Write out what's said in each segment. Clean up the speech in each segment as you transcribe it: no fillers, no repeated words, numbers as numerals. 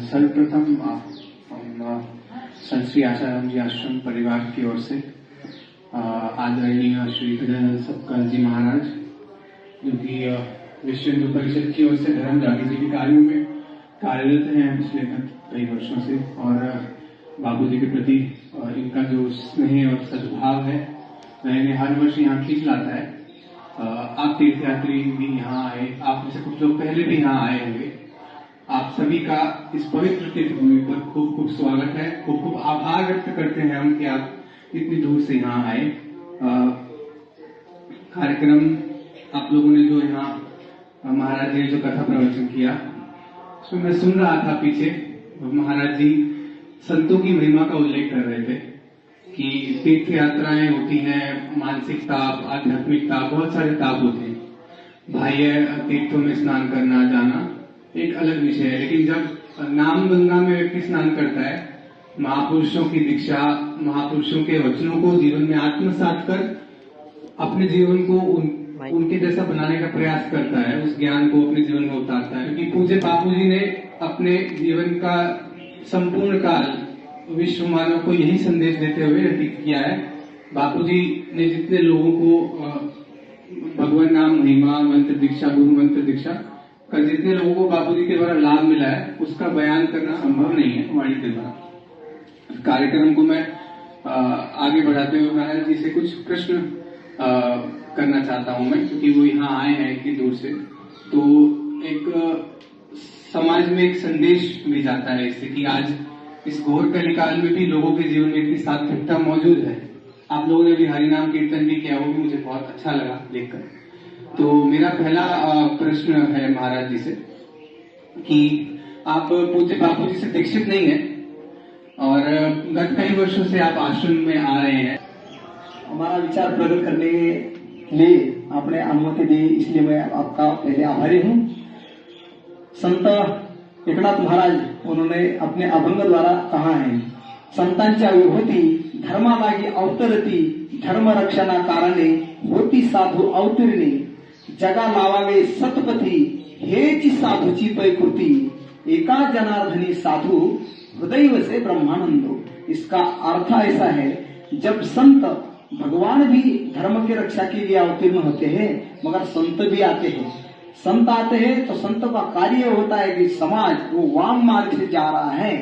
सर्वप्रथम हम संत श्री आसाराम जी आश्रम परिवार की ओर से आदरणीय श्री गजानंद सतपाल जी महाराज, जो कि विश्व हिंदू परिषद की ओर से धर्म जागृति के कार्यों में कार्यरत हैं पिछले कई वर्षों से, और बाबू जी के प्रति इनका जो स्नेह और सद्भाव है वह इन्हें हर वर्ष यहाँ खींच लाता है। आप तीर्थयात्री भी यहाँ आए, आप जैसे कुछ लोग पहले भी यहाँ आए होंगे। आप सभी का इस पवित्र तीर्थभूमि पर खूब खूब स्वागत है। खूब खूब आभार व्यक्त करते हैं हम कि आप इतनी दूर से यहाँ आए। कार्यक्रम आप लोगों ने जो यहाँ महाराज जी ने जो कथा प्रवचन किया, उसमें मैं सुन रहा था पीछे महाराज जी संतों की महिमा का उल्लेख कर रहे थे कि तीर्थ यात्राएं होती हैं, मानसिक ताप, आध्यात्मिक ताप, बहुत सारे ताप होते हैं। बाह्य तीर्थों में स्नान करना जाना एक अलग विषय है, लेकिन जब नाम गंगा में व्यक्ति स्नान करता है, महापुरुषों की दीक्षा, महापुरुषों के वचनों को जीवन में आत्मसात कर अपने जीवन को उनके जैसा बनाने का प्रयास करता है, उस ज्ञान को अपने जीवन में उतारता है। क्योंकि पूज्य बापू जी ने अपने जीवन का संपूर्ण काल विश्व मानव को यही संदेश देते हुए व्यतीत किया है। बापू जी ने जितने लोगों को भगवान नाम महिमा, मंत्र दीक्षा, गुरु मंत्र दीक्षा का जितने लोगों को बापू जी के द्वारा लाभ मिला है, उसका बयान करना संभव नहीं है वाणी के द्वारा। कार्यक्रम को मैं आगे बढ़ाते हुए महाराज जी से कुछ प्रश्न करना चाहता हूं मैं, क्योंकि वो यहाँ आए हैं इतनी दूर से। तो एक समाज में एक संदेश भी जाता है इससे कि आज इस घोर कलिकाल में भी लोगों के जीवन में इतनी सात्विकता मौजूद है। आप लोगों ने भी हरिनाम कीर्तन भी किया, वो भी मुझे बहुत अच्छा लगा देखकर। तो मेरा पहला प्रश्न है महाराज जी से कि आप पूज्य बापू जी से दीक्षित नहीं है और गत कई वर्षों से आप आश्रम में आ रहे हैं। हमारा विचार प्रकट करने के लिए आपने अनुमति दी, इसलिए मैं आपका पहले आभारी हूँ। संत एकनाथ महाराज उन्होंने अपने अभंग द्वारा कहा है, संतांच्या विभूती धर्मामागी अवतरती, धर्म रक्षणा कारणे होती साधू अवतरणी, जगा लावावे सतपथी हेची साधूची पैकृती, एका जनार्दनी साधू हृदय से ब्रह्मानंदो। इसका अर्थ ऐसा है, जब संत भगवान भी धर्म की रक्षा के लिए अवतीर्ण होते हैं, मगर संत भी आते हैं। संत आते हैं तो संत का कार्य होता है कि समाज वो वाम मार्ग से जा रहा है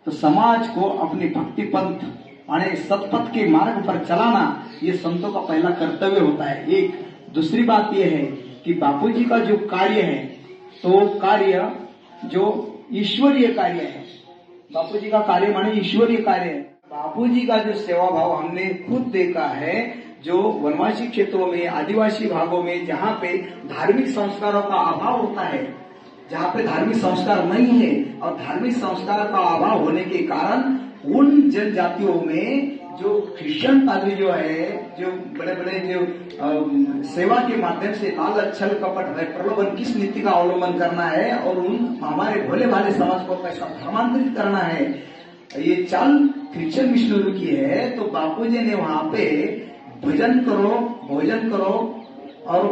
तो समाज को अपने भक्ति पंथ यानी सतपथ के मार्ग पर चलाना, ये संतों का पहला कर्तव्य होता है। एक दूसरी बात यह है कि बापूजी का जो कार्य है, तो कार्य जो ईश्वरीय कार्य है। बापूजी का कार्य माने ईश्वरीय कार्य है। बापूजी का जो सेवा भाव हमने खुद देखा है, जो वनवासी क्षेत्रों में, आदिवासी भागों में, जहाँ पे धार्मिक संस्कारों का अभाव होता है, जहाँ पे धार्मिक संस्कार नहीं है और धार्मिक संस्कार का अभाव होने के कारण उन जनजातियों में जो क्रिश्चियन पादरी जो है, जो बड़े बड़े जो सेवा के माध्यम से लालच, छल, कपट, प्रलोभन किस नीति का अवलंबन करना है और उन हमारे भोले भाले समाज को कैसा धर्मांतरित करना है, ये चाल क्रिश्चियन मिशनरी की है। तो बापूजी ने वहां पे भजन करो, भोजन करो और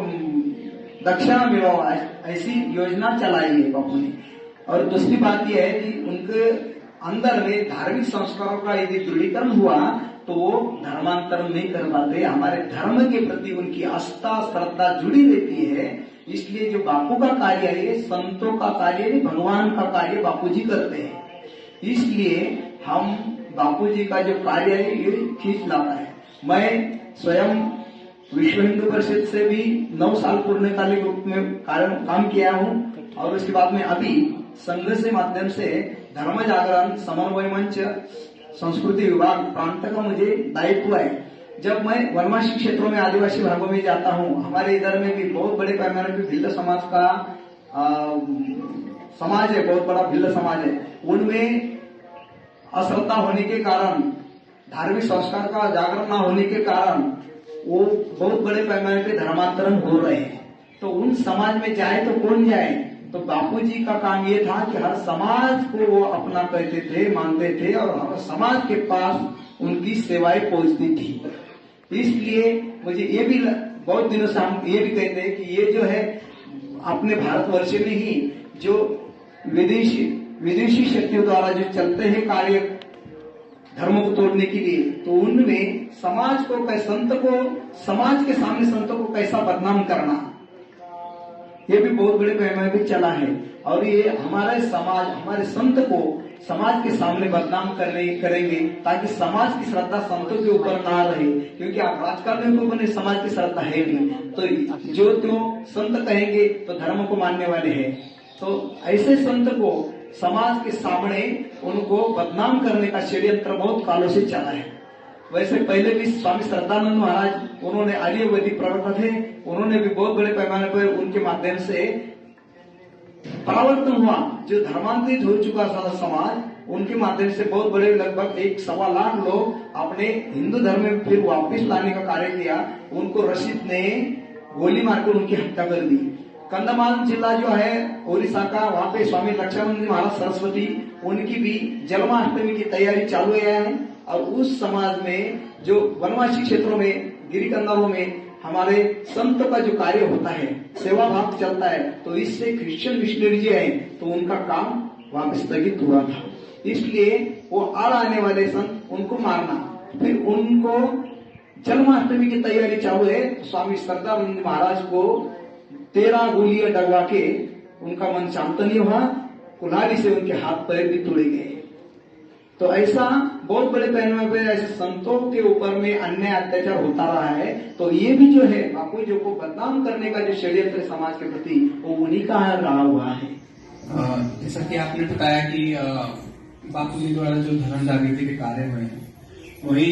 दक्षिणा मिलाओ, ऐसी योजना चलाई है बापू ने। और दूसरी बात यह है कि उनके अंदर में धार्मिक संस्कारों का यदि दृढ़ीकरण हुआ तो वो धर्मांतरण नहीं कर पाते। हमारे धर्म के प्रति उनकी आस्था, श्रद्धा जुड़ी रहती है। इसलिए जो बापू का कार्य है, संतों का कार्य नहीं, भगवान का कार्य बापूजी करते हैं। इसलिए हम बापूजी का जो कार्य है ये खींच लाता है। मैं स्वयं विश्व हिंदू परिषद से भी 9 साल पूर्णकालिक रूप में काम किया हूँ और उसके बाद में अभी संघ से माध्यम से धर्म जागरण समन्वय मंच संस्कृति विभाग प्रांत का मुझे दायित्व है। जब मैं वनवासी क्षेत्रों में, आदिवासी भागों में जाता हूँ, हमारे इधर में भी बहुत बड़े पैमाने पर भिल्ल समाज का समाज है, बहुत बड़ा भिल्ल समाज है। उनमें अश्रद्धा होने के कारण, धार्मिक संस्कार का जागरण न होने के कारण वो बहुत बड़े पैमाने पे धर्मांतरण हो रहे हैं। तो उन समाज में जाए तो कौन जाए? तो बापूजी का काम ये था कि हर समाज को वो अपना कहते थे, मानते थे और हर समाज के पास उनकी सेवाएं पहुंचती थी। इसलिए मुझे ये भी बहुत दिनों से हम ये भी कहते हैं कि ये जो है अपने भारतवर्ष में ही जो विदेशी शक्तियों द्वारा जो चलते हैं कार्य धर्म को तोड़ने के लिए, तो उनमें समाज को समाज के सामने संतों को कैसा बदनाम करना, ये भी बहुत बड़े पैमाने पे चला है। और ये हमारे संत को समाज के सामने बदनाम करेंगे ताकि समाज की श्रद्धा संतों के ऊपर ना रहे, क्योंकि आप आजकल में कोई बने समाज की श्रद्धा है नहीं, तो जो संत कहेंगे तो धर्म को मानने वाले हैं। तो ऐसे संत को समाज के सामने उनको बदनाम करने का षड्यंत्र बहुत कालों से चला है। वैसे पहले भी स्वामी श्रद्धानंद महाराज, उन्होंने आर्य वैदिक प्रवर्तक थे, उन्होंने भी बहुत बड़े पैमाने पर उनके माध्यम से परावर्तन हुआ। जो धर्मांतरित हो चुका था समाज, उनके माध्यम से बहुत बड़े लगभग 1.25 लाख लोग अपने हिंदू धर्म में फिर वापस लाने का कार्य किया। उनको रशीद ने गोली मारकर उनकी हत्या कर दी। कंधमाल जिला जो है ओडिशा का, वहाँ पे स्वामी लक्ष्मण महाराज सरस्वती, उनकी भी जन्माष्टमी की तैयारी चालू है। और उस समाज में जो वनवासी क्षेत्रों में, गिरी कंधारों में हमारे संत का जो कार्य होता है, सेवा भाव चलता है, तो इससे क्रिश्चियन मिशनरी जो है तो उनका काम वापस स्थगित हुआ था। इसलिए वो आड़ आने वाले संत उनको मारना, फिर उनको जन्माष्टमी की तैयारी चालू है। स्वामी श्रद्धानंद महाराज को 13 गोलियां डगवा के उनका मन शांत नहीं हुआ, कुल्हाड़ी से उनके हाथ पैर भी तोड़े गए। तो ऐसा बहुत बड़े पैमाने पे ऐसे संतों के ऊपर में अन्याय अत्याचार होता रहा है। तो ये भी जो है बापू जी को बदनाम करने का जो षड्यंत्र समाज के प्रति, वो उन्हीं का रहा हुआ है। जैसा कि आपने बताया कि बापू जी द्वारा जो धर्म जागृति के कार्य हुए हैं, वही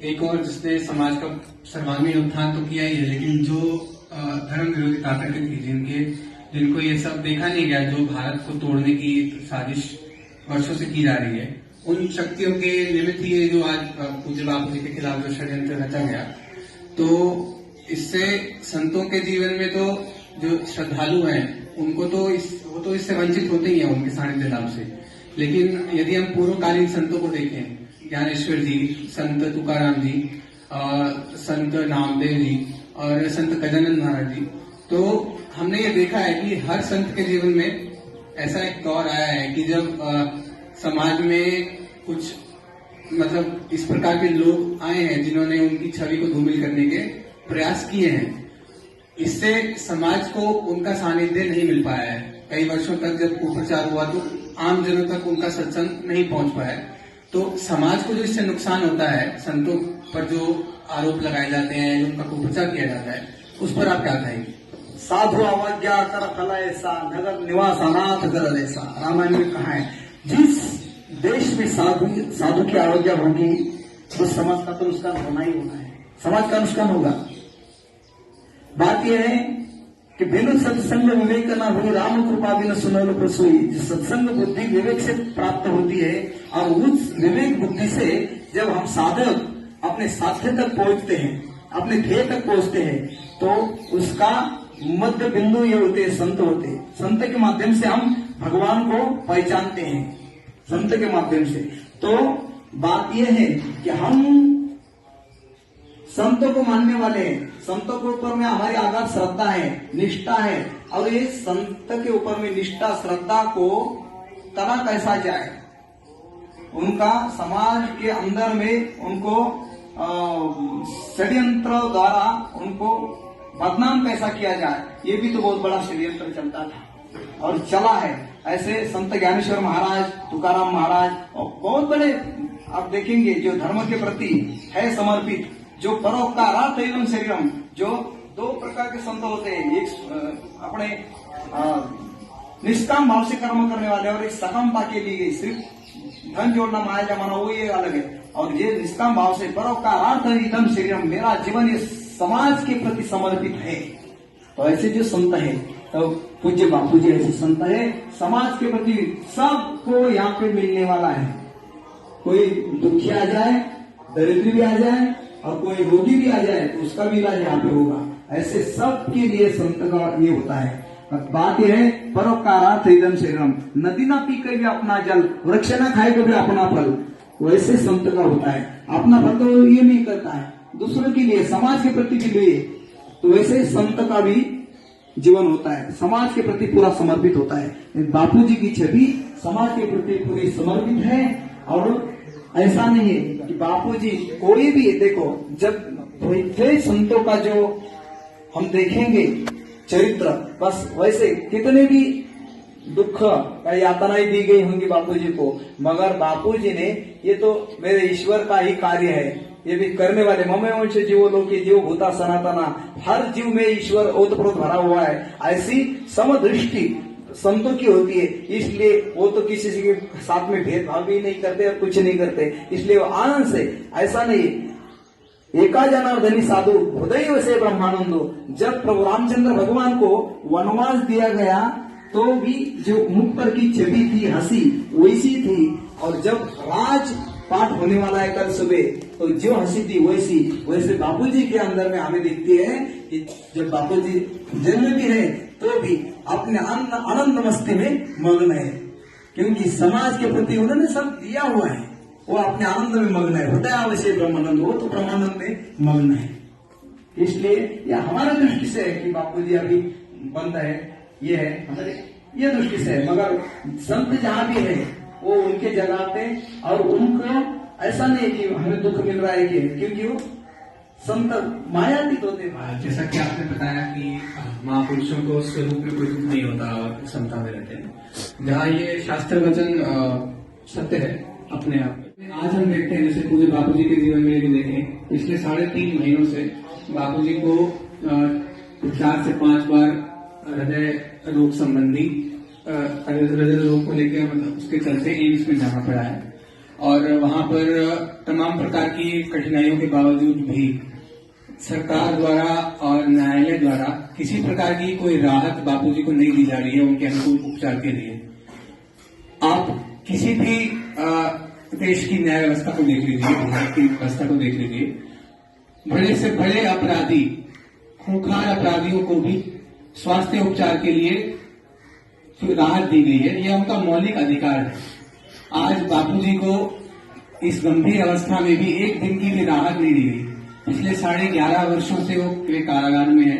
एक और जिसने समाज का सर्वांगीण उत्थान तो किया ही है, लेकिन जो धर्म विरोधी ताकतें थी जिनको ये सब देखा नहीं गया, जो भारत को तोड़ने की साजिश वर्षों से की जा रही है, उन शक्तियों के निमित्त ही जो आज पूज्य बापू जी के खिलाफ जो षड्यंत्र रचा गया, तो इससे संतों के जीवन में तो जो श्रद्धालु हैं उनको तो वो तो इससे वंचित होते ही हैं उनके सानिध्य लाभ से। लेकिन यदि हम पूर्वकालीन संतों को देखें, ज्ञानेश्वर जी, संत तुकाराम जी, संत नामदेव जी और संत गजानंद महाराज जी, तो हमने ये देखा है कि हर संत के जीवन में ऐसा एक दौर आया है कि जब समाज में कुछ मतलब इस प्रकार के लोग आए हैं जिन्होंने उनकी छवि को धूमिल करने के प्रयास किए हैं। इससे समाज को उनका सानिध्य नहीं मिल पाया है। कई वर्षों तक जब कुप्रचार हुआ तो आम जनों तक उनका सत्संग नहीं पहुंच पाया। तो समाज को जो इससे नुकसान होता है, संतों पर जो आरोप लगाए जाते हैं, उनका कुप्रचार किया जाता है, उस पर आप क्या कहेंगे? साधु अवज्ञा कर फल ऐसा, नगर निवास अनाथ कर ऐसा, रामायण में कहा है। जिस देश में साधु की अवज्ञा होगी, तो समाज का तो नुकसान होना ही होना है, समाज का नुकसान होगा। बात यह है कि बिनु सत्संग विवेक न हुई, राम कृपा बिनु सुनल प्रसूई। जो सत्संग बुद्धि विवेक से प्राप्त होती है, और उस विवेक बुद्धि से जब हम साधक अपने साध्य तक पहुंचते हैं, अपने ध्येय तक पहुंचते हैं, तो उसका मध्य बिंदु ये होते हैं, संत होते हैं। संत के माध्यम से हम भगवान को पहचानते हैं, संत के माध्यम से। तो बात यह है कि हम संतों को मानने वाले हैं, संतों के ऊपर में हमारी आगाध श्रद्धा है, निष्ठा है, और ये संत के ऊपर में निष्ठा श्रद्धा को तना कैसा जाए, उनका समाज के अंदर में उनको षड्यंत्र द्वारा उनको बदनाम कैसा किया जाए, ये भी तो बहुत बड़ा षड्यंत्र चलता था और चला है। ऐसे संत ज्ञानेश्वर महाराज, तुकाराम महाराज, और बहुत बड़े आप देखेंगे जो धर्म के प्रति है समर्पित, जो परोपकारार्थ एवं शरीरम, जो दो प्रकार के संत होते हैं, एक अपने निष्काम भाव से कर्म करने वाले, और एक सकामता के लिए सिर्फ धन जोड़ना, माया जमाना, वो ये अलग है। और ये निष्काम भाव से परोपकारार्थ एवं शरीरम, मेरा जीवन ये समाज के प्रति समर्पित है। तो ऐसे जो संत है, तो पूज्य बापू जी ऐसे संत है, समाज के प्रति सबको यहाँ पे मिलने वाला है। कोई दुखी आ जाए, दरिद्र भी आ जाए, और कोई रोगी भी आ जाए, तो उसका भी इलाज यहाँ पे होगा। ऐसे सबके लिए संत का ये होता है। बात यह है, परोपकारार्थ इदम शरीरम, नदी ना पी कर भी अपना जल, वृक्ष ना खाए कर भी अपना फल, वैसे संत का होता है। अपना फल तो ये नहीं करता है, दूसरों के लिए, समाज के प्रति के लिए। तो वैसे संत का भी जीवन होता है, समाज के प्रति पूरा समर्पित होता है। बापूजी की छवि समाज के प्रति पूरी समर्पित है। और ऐसा नहीं है कि बापूजी कोई भी, देखो जब कोई संतों का जो हम देखेंगे चरित्र, बस वैसे कितने भी दुख या यातनाएं दी गई होंगी बापूजी को, मगर बापूजी ने ये तो मेरे ईश्वर का ही कार्य है, ये भी करने वाले ममे वंश जीवो लोके जीव भूता सनातना, हर जीव में ईश्वर ओतप्रोत भरा हुआ है, ऐसी समदृष्टि संतों की होती है। इसलिए वो तो किसी के साथ में भेदभाव भी नहीं करते और कुछ नहीं करते, इसलिए वो आनंद से, ऐसा नहीं एका जनार्दनी साधु हृदय से ब्रह्मानंदो। जब प्रभु रामचंद्र भगवान को वनवास दिया गया तो भी जो मुख पर की छवि थी, हंसी वैसी थी, और जब राज पाठ होने वाला है कल सुबह तो जो हंसी थी वैसे बापूजी के अंदर में हमें दिखती है कि जब बापूजी जन्म भी रहे तो भी अपने आनंद मस्ती में मग्न है, क्योंकि समाज के प्रति उन्होंने सब दिया हुआ है, वो अपने आनंद में मग्न है। हृदय अवश्य ब्रह्मानंद, वो तो ब्रह्मानंद में मग्न है। इसलिए यह हमारे दृष्टि से है कि बापूजी अभी बंद है, ये है हमारे ये दृष्टि से है, मगर संत जहाँ भी है वो उनके जगह पे, और उनको ऐसा नहीं है कि हमें दुख मिल रहा है क्योंकि वो संत मायातीत होते हैं। जैसा कि आपने बताया कि महापुरुषों को स्वरूप में कोई दुख नहीं होता और समता में रहते हैं, जहाँ ये शास्त्र वचन सत्य है अपने आप में। आज हम देखते हैं जैसे पूरे बापूजी के जीवन में भी देखें, पिछले 3.5 महीनों से बापूजी को 4 से 5 बार हृदय रोग संबंधी हृदय रोग को लेकर मतलब उसके चलते एम्स में जाना पड़ा है, और वहां पर तमाम प्रकार की कठिनाइयों के बावजूद भी सरकार द्वारा और न्यायालय द्वारा किसी प्रकार की कोई राहत बापूजी को नहीं दी जा रही है उनके अनुकूल उपचार के लिए। आप किसी भी देश की न्याय व्यवस्था को देख लीजिए, भारत की व्यवस्था को देख लीजिए, बड़े से बड़े अपराधी, खूंखार अपराधियों को भी स्वास्थ्य उपचार के लिए राहत दी गई है, यह उनका मौलिक अधिकार है। आज बापूजी को इस गंभीर अवस्था में भी एक दिन की भी राहत नहीं दी गई। पिछले 11.5 वर्षों से वो कारागार में है,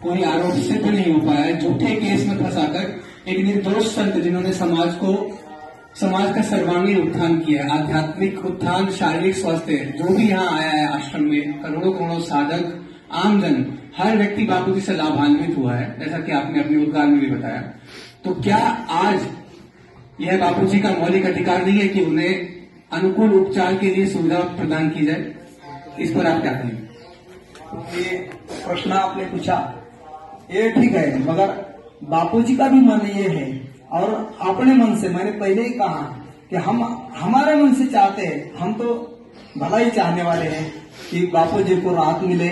कोई आरोप सिद्ध नहीं हो पाया है। झूठे केस में फंसाकर एक निर्दोष संत जिन्होंने समाज का सर्वांगीण उत्थान किया, आध्यात्मिक उत्थान, शारीरिक स्वास्थ्य, जो भी यहाँ आया है आश्रम में, करोड़ों साधक, आमजन, हर व्यक्ति बापूजी से लाभान्वित हुआ है, जैसा कि आपने अपने उद्गार में भी बताया। तो क्या आज यह बापूजी का मौलिक अधिकार नहीं है कि उन्हें अनुकूल उपचार के लिए सुविधा प्रदान की जाए? इस पर आप क्या कहेंगे? ये प्रश्न आपने पूछा, ये ठीक है, मगर बापूजी का भी मन ये है, और अपने मन से, मैंने पहले ही कहा कि हम हमारे मन से चाहते हैं, हम तो भला ही चाहने वाले हैं कि बापूजी को राहत मिले,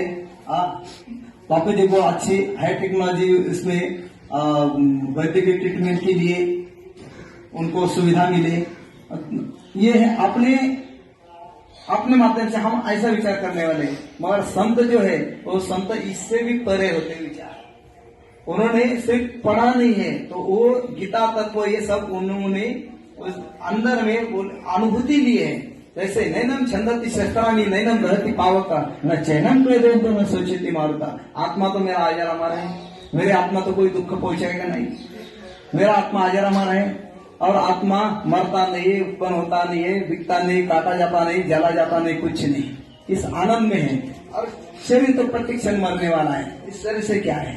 बापूजी को अच्छी हाई टेक्नोलॉजी इसमें वैद्यकीय ट्रीटमेंट के लिए उनको सुविधा मिले। ये है अपने माध्यम से हम ऐसा विचार करने वाले, मगर संत जो है वो संत इससे भी परे होते विचार, उन्होंने सिर्फ पढ़ा नहीं है, तो वो गीता तत्व ये सब उन्होंने उस अंदर में अनुभूति ली है। जैसे नैनम छंदती शस्त्राणी नैनम रहती पावका न चैनम प्रेदो न सोचती मारुता। आत्मा तो मेरा आजार हमारा है, मेरे आत्मा तो कोई दुख पहुंचाएगा नहीं, मेरा आत्मा आजार हमारा है, और आत्मा मरता नहीं, उत्पन्न होता नहीं है, बिकता नहीं, काटा जाता नहीं, जला जाता नहीं, कुछ नहीं, इस आनंद में है। और शरीर तो प्रतिक्षण मरने वाला है, इस शरीर से क्या है,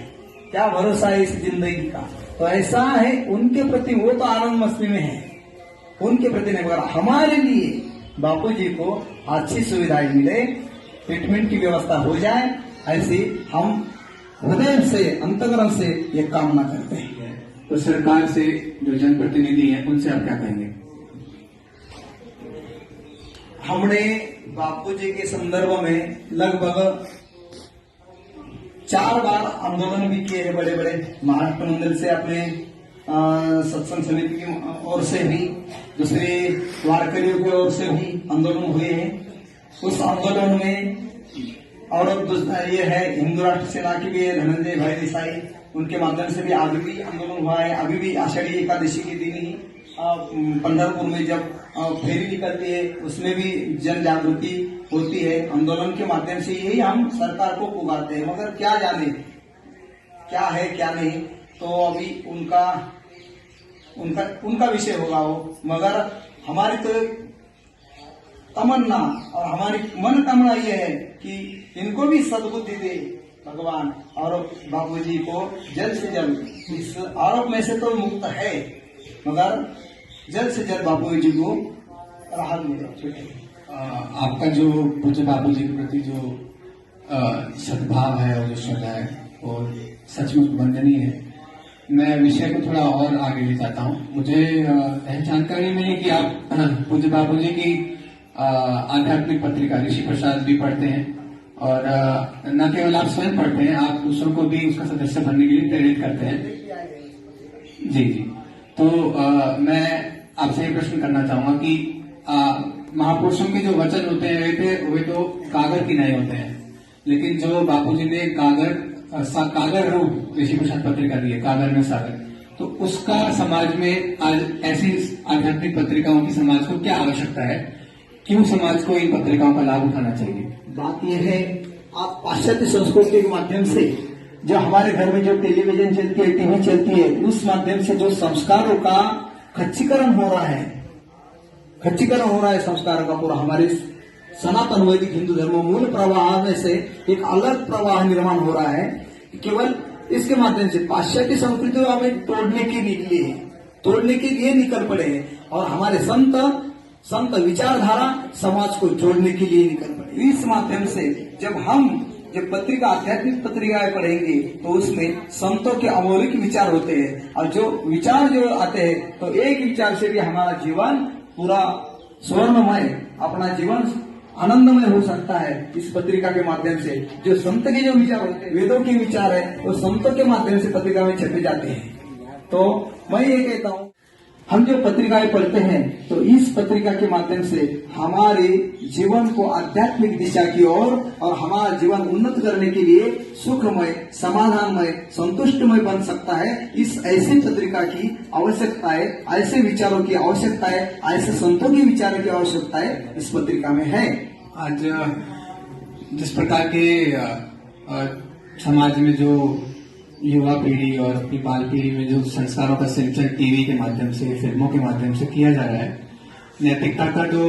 क्या भरोसा है इस जिंदगी का? तो ऐसा है उनके प्रति, वो तो आनंद मस्ती में है, उनके प्रति नहीं, मगर हमारे लिए बापूजी को अच्छी सुविधाएं मिले, ट्रीटमेंट की व्यवस्था हो जाए, ऐसी हम हृदय से, अंतःकरण से ये कामना करते हैं। तो सरकार से जो जनप्रतिनिधि हैं उनसे आप क्या कहेंगे? हमने बापूजी के संदर्भ में लगभग 4 बार आंदोलन भी किए हैं, बड़े बड़े महाराष्ट्र मंडल से, अपने सत्संग समिति की ओर से भी, दूसरे वारकरियों की ओर से भी आंदोलन हुए हैं। उस आंदोलन में और ये है हिंदू राष्ट्र सेना की भी धनंजय भाई देसाई, उनके माध्यम से भी आगे भी आंदोलन हुआ है। अभी भी आषाढ़ी एकादशी के दिन ही पंढरपुर में जब फेरी निकलती है उसमें भी जन जागृति होती है। आंदोलन के माध्यम से यही हम सरकार को पुकारते हैं, मगर क्या जाने क्या है क्या नहीं, तो अभी उनका उनका उनका विषय होगा वो। मगर हमारी तो तमन्ना और हमारी मन कामना ये है कि इनको भी सद्बुद्धि दे भगवान, और बाबूजी को जल्द से जल्द इस आरोप में से तो मुक्त है, मगर जल्द से जल्द बाबूजी को राहत मिले। आपका जो पूज्य बापूजी के प्रति जो सद्भाव है और जो श्रद्धा है वो सचमुच वंदनीय है। मैं विषय को थोड़ा और आगे ले जाता हूँ। मुझे जानकारी मिली कि आप पूज्य बापूजी की आध्यात्मिक पत्रिका ऋषि प्रसाद भी पढ़ते हैं, और न केवल आप स्वयं पढ़ते हैं, आप दूसरों को भी उसका सदस्य बनने के लिए प्रेरित करते हैं। जी जी। तो मैं आपसे ये प्रश्न करना चाहूंगा कि महापुरुषों के जो वचन होते हैं वे तो कागर की नहीं होते हैं, लेकिन जो बापूजी ने कागर रूप ऋषि प्रसाद पत्रिका दी है, कागर में सागर, तो उसका समाज में आज ऐसी आध्यात्मिक पत्रिकाओं की समाज को क्या आवश्यकता है? क्यों समाज को इन पत्रिकाओं का लाभ उठाना चाहिए? बात यह है, आप पाश्चात्य संस्कृति के माध्यम से जो हमारे घर में जो टेलीविजन चलती है, टीवी चलती है, उस माध्यम से जो संस्कारों का खच्चीकरण हो रहा है, संस्कारों का पूरा हमारे सनातन वैदिक हिंदू धर्म मूल प्रवाह में से एक अलग प्रवाह निर्माण हो रहा है। केवल इसके माध्यम से पाश्चात्य संस्कृति को हमें तोड़ने के लिए निकल पड़े हैं, और हमारे संत विचारधारा समाज को जोड़ने के लिए निकल पड़े। इस माध्यम से जब पत्रिका आध्यात्मिक पत्रिकाएं पढ़ेंगे तो उसमें संतों के अमौलिक विचार होते हैं, और जो विचार जो आते हैं तो एक विचार से भी हमारा जीवन पूरा स्वर्णमय, अपना जीवन आनंदमय हो सकता है। इस पत्रिका के माध्यम से जो संत के जो विचार होते हैं, वेदों के विचार है, वो संतों के माध्यम से पत्रिका में छपे जाते हैं। तो मैं ये कहता हूँ, हम जो पत्रिकाएं पढ़ते हैं तो इस पत्रिका के माध्यम से हमारे जीवन को आध्यात्मिक दिशा की ओर और हमारा जीवन उन्नत करने के लिए सुखमय, समाधानमय, संतुष्टमय बन सकता है। इस ऐसी पत्रिका की आवश्यकता है, ऐसे विचारों की आवश्यकता है, ऐसे संतों के विचारों की आवश्यकता है इस पत्रिका में है। आज जिस प्रकार के समाज में जो युवा पीढ़ी और अपनी बाल पीढ़ी में जो संस्कारों का सिंचन टीवी के माध्यम से, फिल्मों के माध्यम से किया जा रहा है, नैतिकता का जो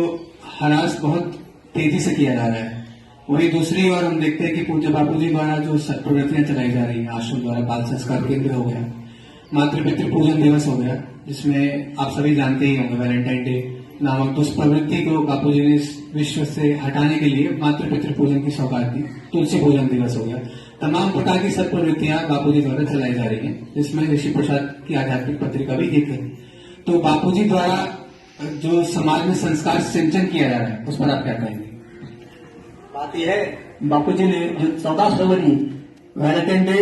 ह्रास बहुत तेजी से किया जा रहा है, वही दूसरी ओर हम देखते हैं कि पूज्य बापूजी द्वारा जो प्रवृत्तियां चलाई जा रही हैं, आश्रम द्वारा बाल संस्कार केंद्र हो गया, मातृ पितृ पूजन दिवस हो गया, जिसमें आप सभी जानते ही होंगे वैलेंटाइन डे नामक तो उस प्रवृत्ति को बापूजी ने विश्व से हटाने के लिए मातृ पितृ पूजन की सौगात दी, तुलसी पूजन दिवस हो गया। तमाम प्रकार की सब प्रवृत्तियां बापूजी द्वारा चलाई जा रही हैं, जिसमें ऋषि प्रसाद की आध्यात्मिक पत्रिका भी एक है। तो बापूजी द्वारा जो समाज में संस्कार सिंचन किया जा रहा है, उस पर आप क्या कहेंगे? बात यह है, बापूजी ने जो 14 फरवरी वैलेंटाइन डे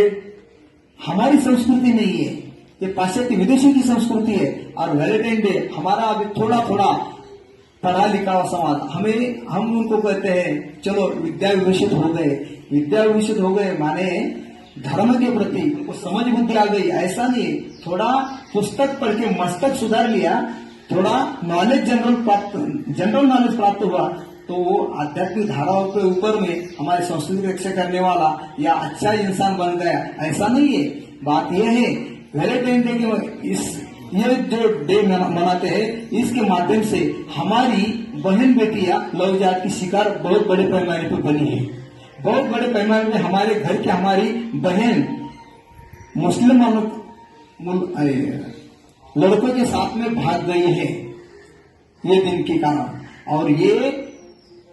हमारी संस्कृति नहीं है, ये पाश्चात्य विदेशी की संस्कृति है, और वैलेंटाइन डे हमारा अभी थोड़ा पढ़ा लिखा समाज, हम उनको कहते हैं चलो विद्या विभूषित हो गए माने धर्म के प्रति उनको समझ बुद्धि आ गई, ऐसा नहीं। थोड़ा पुस्तक पढ़ के मस्तक सुधार लिया, थोड़ा नॉलेज जनरल नॉलेज प्राप्त हुआ, तो वो आध्यात्मिक धाराओं के ऊपर में हमारी संस्कृति की रक्षा करने वाला या अच्छा इंसान बन गया, ऐसा नहीं है। बात यह है, वैलेंटाइन डे के ये जो डे मनाते हैं, इसके माध्यम से हमारी बहन बेटियां लव जात की शिकार बहुत बड़े पैमाने पर बनी है। बहुत बड़े पैमाने में हमारे घर की हमारी बहन मुस्लिम लड़कों के साथ में भाग गई है ये दिन के कारण। और ये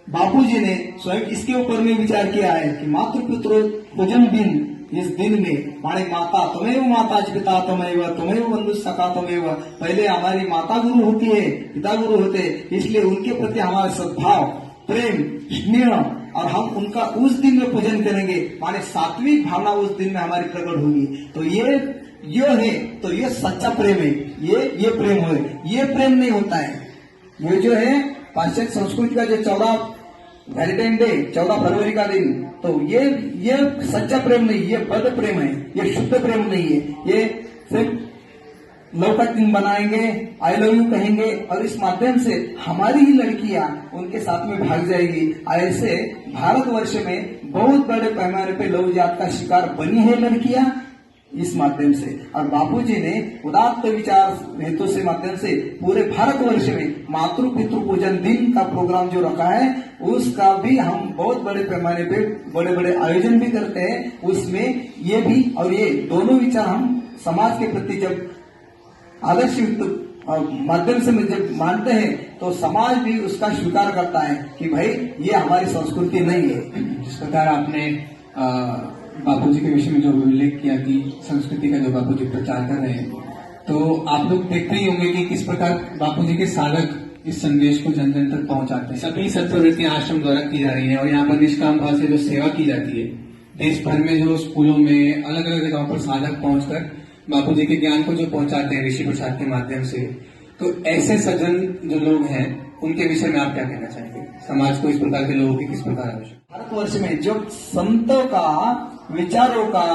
बापूजी ने स्वयं इसके ऊपर में विचार किया है कि मातृपितृ पूजन दिन, इस दिन में हमारी माता तमेव माता पिता तमेव बंधु सखा तमेव, पहले हमारी माता गुरु होती है, पिता गुरु होते हैं, इसलिए उनके प्रति हमारा सद्भाव, प्रेम, स्नेह, और हम उनका उस दिन में पूजन करेंगे, माने सात्विक भावना उस दिन में हमारी प्रकट होगी। तो ये है, तो ये सच्चा प्रेम है, ये प्रेम है। ये प्रेम नहीं होता है, ये जो है पाश्चात्य संस्कृति का जो 14 वैलेंटाइन डे 14 फरवरी का दिन, तो ये सच्चा प्रेम नहीं, ये बद प्रेम है, ये शुद्ध प्रेम नहीं है। ये सिर्फ लव का दिन बनाएंगे, आई लव यू कहेंगे, और इस माध्यम से हमारी ही लड़कियां उनके साथ में भाग जाएगी। ऐसे भारतवर्ष में बहुत बड़े पैमाने पे लव जात का शिकार बनी है लड़कियां, इस माध्यम से। और बापूजी ने उदात्त विचार हेतु से माध्यम से पूरे भारतवर्ष में मातृ पितृ पूजन दिन का प्रोग्राम जो रखा है उसका भी हम बहुत बड़े पैमाने पे बड़े बड़े आयोजन भी करते हैं। उसमें ये भी और ये दोनों विचार हम समाज के प्रति जब आदर्श युक्त माध्यम से जब मानते हैं तो समाज भी उसका स्वीकार करता है कि भाई ये हमारी संस्कृति नहीं है। जिस प्रकार आपने बापूजी के विषय में जो उल्लेख किया कि संस्कृति का जो बापूजी प्रचार कर रहे हैं, तो आप लोग देखते ही होंगे कि किस प्रकार बापूजी के साधक इस संदेश को जन जन तक पहुंचाते हैं। सभी सत्प्रवृत्तियां आश्रम द्वारा की जा रही है और यहाँ पर निष्काम भाव से जो सेवा की जाती है, देश भर में जो स्कूलों में अलग अलग जगहों पर साधक पहुंचकर बापूजी के ज्ञान को जो पहुंचाते हैं ऋषि प्रसाद के माध्यम से, तो ऐसे सज्जन जो लोग हैं उनके विषय में आप क्या कहना चाहेंगे? समाज को इस प्रकार के लोगों की किस प्रकार आवश्यकता? भारतवर्ष में जो संतों का विचारों का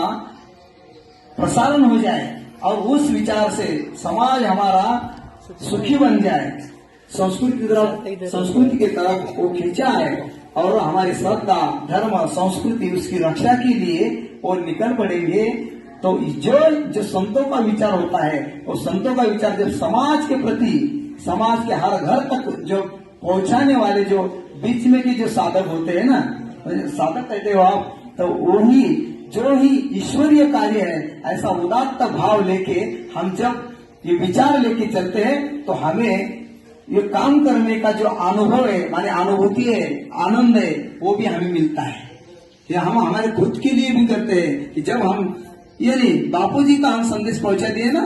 प्रसारण हो जाए और उस विचार से समाज हमारा सुखी बन जाए, संस्कृति की तरफ वो खींचा है और हमारी श्रद्धा धर्म संस्कृति उसकी रक्षा के लिए और निकल पड़ेंगे। तो जो संतों का विचार होता है वो संतों का विचार जब समाज के प्रति समाज के हर घर तक जो पहुंचाने वाले जो बीच में के जो साधक होते हैं ना, साधक कहते हो आप, तो वही जो ही ईश्वरीय कार्य है ऐसा उदात्त भाव लेके हम जब ये विचार लेके चलते हैं तो हमें ये काम करने का जो अनुभव है माने अनुभूति है आनंद है वो भी हमें मिलता है। ये हम हमारे खुद के लिए भी करते हैं कि जब हम यानी बापूजी का हम संदेश पहुंचा दिए ना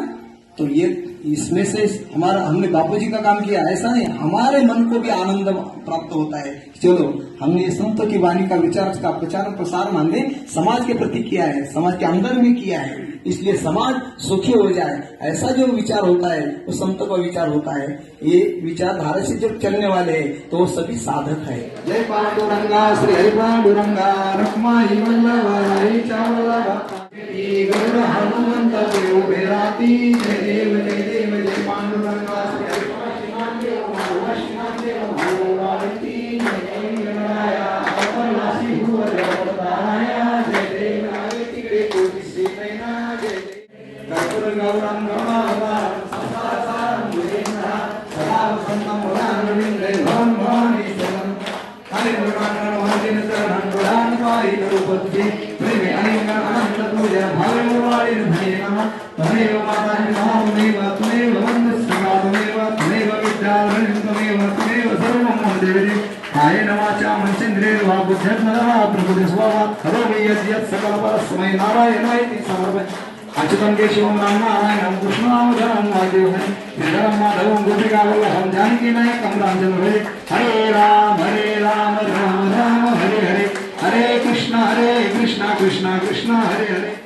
तो ये इसमें से हमने बापूजी का काम किया ऐसा नहीं, हमारे मन को भी आनंद प्राप्त होता है। चलो हमने संतों की वाणी का विचार का प्रचार प्रसार हमने समाज के प्रति किया है, समाज के अंदर में किया है, इसलिए समाज सुखी हो जाए ऐसा जो विचार होता है वो संतों का विचार होता है। ये विचारधारा से जब चलने वाले हैं तो वो सभी साधक है। जय पांडुरंगा श्री हरि पांडुरंगा रखमाई वल्लभाई चावल्लभा गरुड़ हनुमंत देव भेराती जय देव जय देव जय पांडुरंगा श्री हरि हाय नवाचा मनसेंद्रिय वा बुद्धर्मदा प्रभुदेस्वाहा हरोमि यद्यत् सकल परस्मै नारायणाय समर्पयामि। अच्युतं केशवं नारायणं कृष्णं वादेवं श्रीधरं माधवं गोपिकावल्लभं जानकीनायकं रामचन्द्र हरे राम राम राम हरे हरे, हरे कृष्ण कृष्ण कृष्ण हरे हरे।